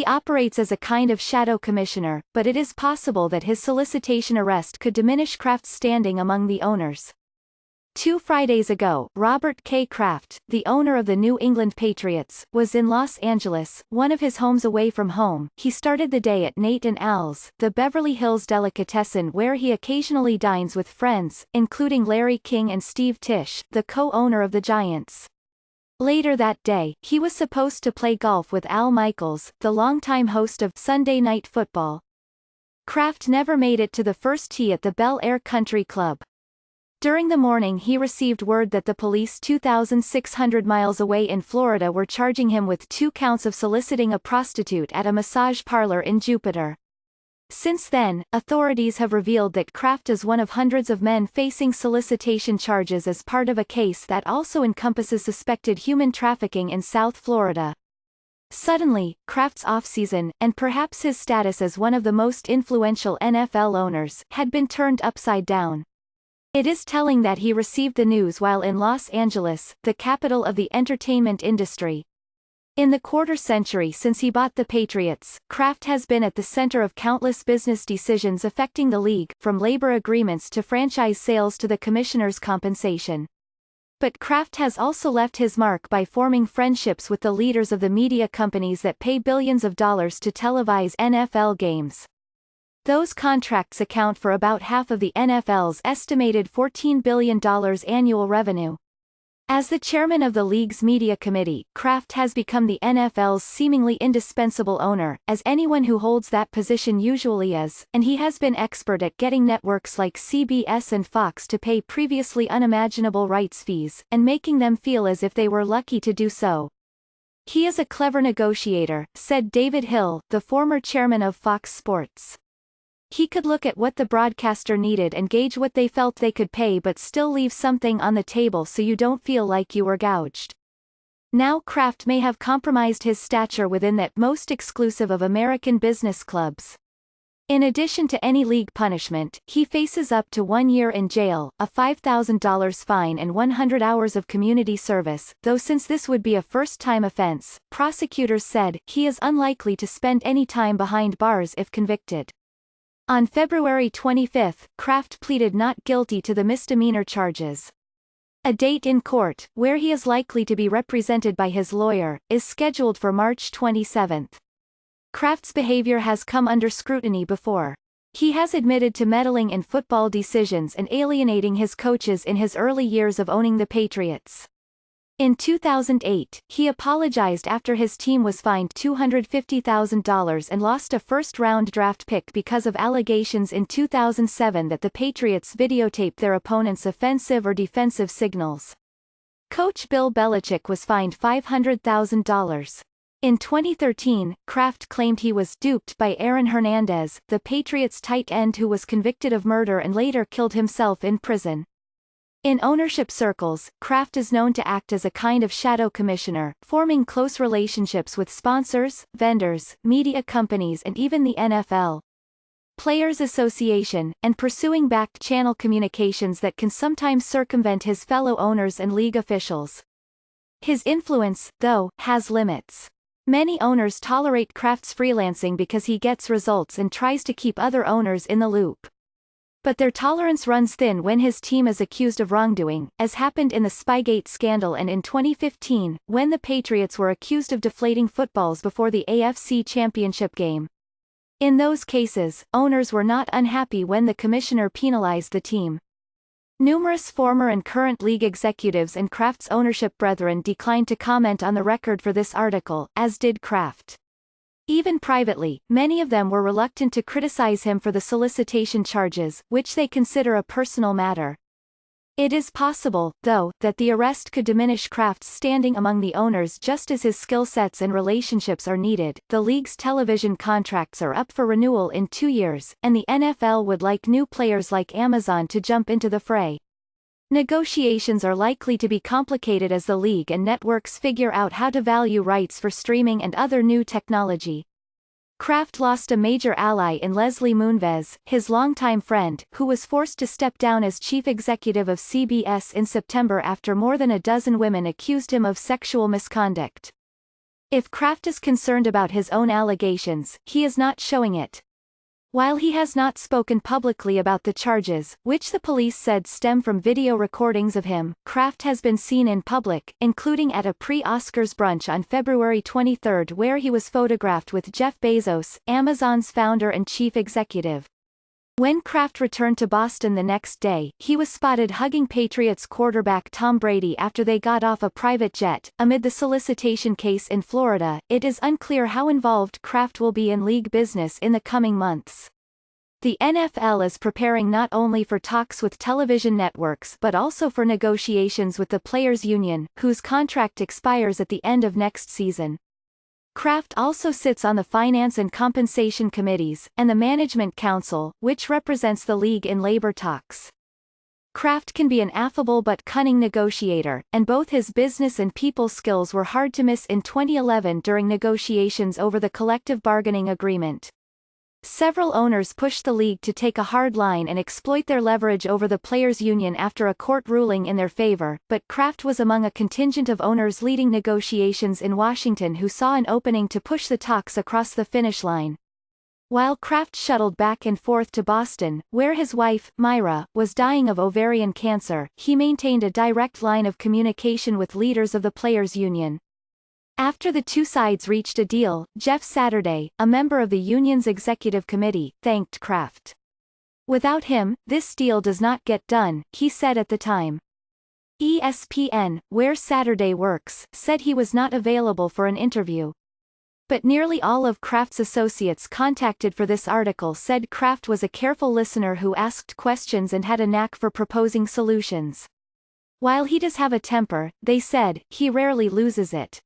He operates as a kind of shadow commissioner, but it is possible that his solicitation arrest could diminish Kraft's standing among the owners. 2 Fridays ago, Robert K. Kraft, the owner of the New England Patriots, was in Los Angeles, one of his homes away from home. He started the day at Nate and Al's, the Beverly Hills delicatessen where he occasionally dines with friends, including Larry King and Steve Tisch, the co-owner of the Giants. Later that day, he was supposed to play golf with Al Michaels, the longtime host of Sunday Night Football. Kraft never made it to the first tee at the Bel Air Country Club. During the morning he received word that the police 2,600 miles away in Florida were charging him with 2 counts of soliciting a prostitute at a massage parlor in Jupiter. Since then, authorities have revealed that Kraft is one of hundreds of men facing solicitation charges as part of a case that also encompasses suspected human trafficking in South Florida. Suddenly, Kraft's offseason, and perhaps his status as one of the most influential NFL owners, had been turned upside down. It is telling that he received the news while in Los Angeles, the capital of the entertainment industry. In the quarter-century since he bought the Patriots, Kraft has been at the center of countless business decisions affecting the league, from labor agreements to franchise sales to the commissioner's compensation. But Kraft has also left his mark by forming friendships with the leaders of the media companies that pay billions of dollars to televise NFL games. Those contracts account for about half of the NFL's estimated $14 billion annual revenue. As the chairman of the league's media committee, Kraft has become the NFL's seemingly indispensable owner, as anyone who holds that position usually is, and he has been expert at getting networks like CBS and Fox to pay previously unimaginable rights fees, and making them feel as if they were lucky to do so. He is a clever negotiator, said David Hill, the former chairman of Fox Sports. He could look at what the broadcaster needed and gauge what they felt they could pay but still leave something on the table so you don't feel like you were gouged. Now Kraft may have compromised his stature within that most exclusive of American business clubs. In addition to any league punishment, he faces up to 1 year in jail, a $5,000 fine and 100 hours of community service, though since this would be a first-time offense, prosecutors said, he is unlikely to spend any time behind bars if convicted. On February 25, Kraft pleaded not guilty to the misdemeanor charges. A date in court, where he is likely to be represented by his lawyer, is scheduled for March 27. Kraft's behavior has come under scrutiny before. He has admitted to meddling in football decisions and alienating his coaches in his early years of owning the Patriots. In 2008, he apologized after his team was fined $250,000 and lost a first-round draft pick because of allegations in 2007 that the Patriots videotaped their opponents' offensive or defensive signals. Coach Bill Belichick was fined $500,000. In 2013, Kraft claimed he was duped by Aaron Hernandez, the Patriots tight end who was convicted of murder and later killed himself in prison. In ownership circles, Kraft is known to act as a kind of shadow commissioner, forming close relationships with sponsors, vendors, media companies and even the NFL. Players Association, and pursuing back-channel communications that can sometimes circumvent his fellow owners and league officials. His influence, though, has limits. Many owners tolerate Kraft's freelancing because he gets results and tries to keep other owners in the loop. But their tolerance runs thin when his team is accused of wrongdoing, as happened in the Spygate scandal and in 2015, when the Patriots were accused of deflating footballs before the AFC Championship game. In those cases, owners were not unhappy when the commissioner penalized the team. Numerous former and current league executives and Kraft's ownership brethren declined to comment on the record for this article, as did Kraft. Even privately, many of them were reluctant to criticize him for the solicitation charges, which they consider a personal matter. It is possible, though, that the arrest could diminish Kraft's standing among the owners just as his skill sets and relationships are needed. The league's television contracts are up for renewal in 2 years, and the NFL would like new players like Amazon to jump into the fray. Negotiations are likely to be complicated as the league and networks figure out how to value rights for streaming and other new technology. Kraft lost a major ally in Leslie Moonves, his longtime friend, who was forced to step down as chief executive of CBS in September after more than a dozen women accused him of sexual misconduct. If Kraft is concerned about his own allegations, he is not showing it. While he has not spoken publicly about the charges, which the police said stem from video recordings of him, Kraft has been seen in public, including at a pre-Oscars brunch on February 23 where he was photographed with Jeff Bezos, Amazon's founder and chief executive. When Kraft returned to Boston the next day, he was spotted hugging Patriots quarterback Tom Brady after they got off a private jet. Amid the solicitation case in Florida, it is unclear how involved Kraft will be in league business in the coming months. The NFL is preparing not only for talks with television networks but also for negotiations with the players' union, whose contract expires at the end of next season. Kraft also sits on the Finance and Compensation Committees, and the Management Council, which represents the league in labor talks. Kraft can be an affable but cunning negotiator, and both his business and people skills were hard to miss in 2011 during negotiations over the collective bargaining agreement. Several owners pushed the league to take a hard line and exploit their leverage over the players' union after a court ruling in their favor, but Kraft was among a contingent of owners leading negotiations in Washington who saw an opening to push the talks across the finish line. While Kraft shuttled back and forth to Boston, where his wife, Myra, was dying of ovarian cancer, he maintained a direct line of communication with leaders of the players' union. After the two sides reached a deal, Jeff Saturday, a member of the union's executive committee, thanked Kraft. "Without him, this deal does not get done," he said at the time. ESPN, where Saturday works, said he was not available for an interview. But nearly all of Kraft's associates contacted for this article said Kraft was a careful listener who asked questions and had a knack for proposing solutions. While he does have a temper, they said, he rarely loses it.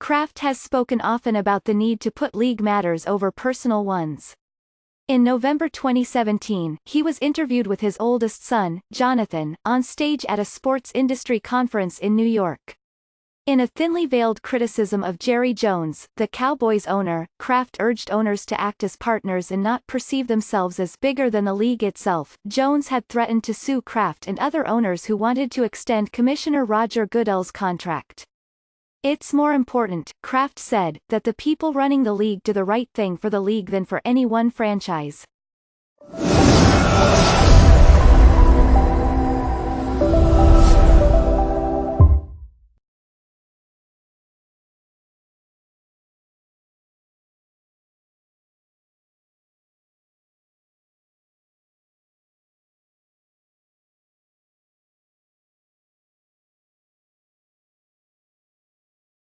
Kraft has spoken often about the need to put league matters over personal ones. In November 2017, he was interviewed with his oldest son, Jonathan, on stage at a sports industry conference in New York. In a thinly veiled criticism of Jerry Jones, the Cowboys owner, Kraft urged owners to act as partners and not perceive themselves as bigger than the league itself. Jones had threatened to sue Kraft and other owners who wanted to extend Commissioner Roger Goodell's contract. "It's more important," Kraft said, "that the people running the league do the right thing for the league than for any one franchise."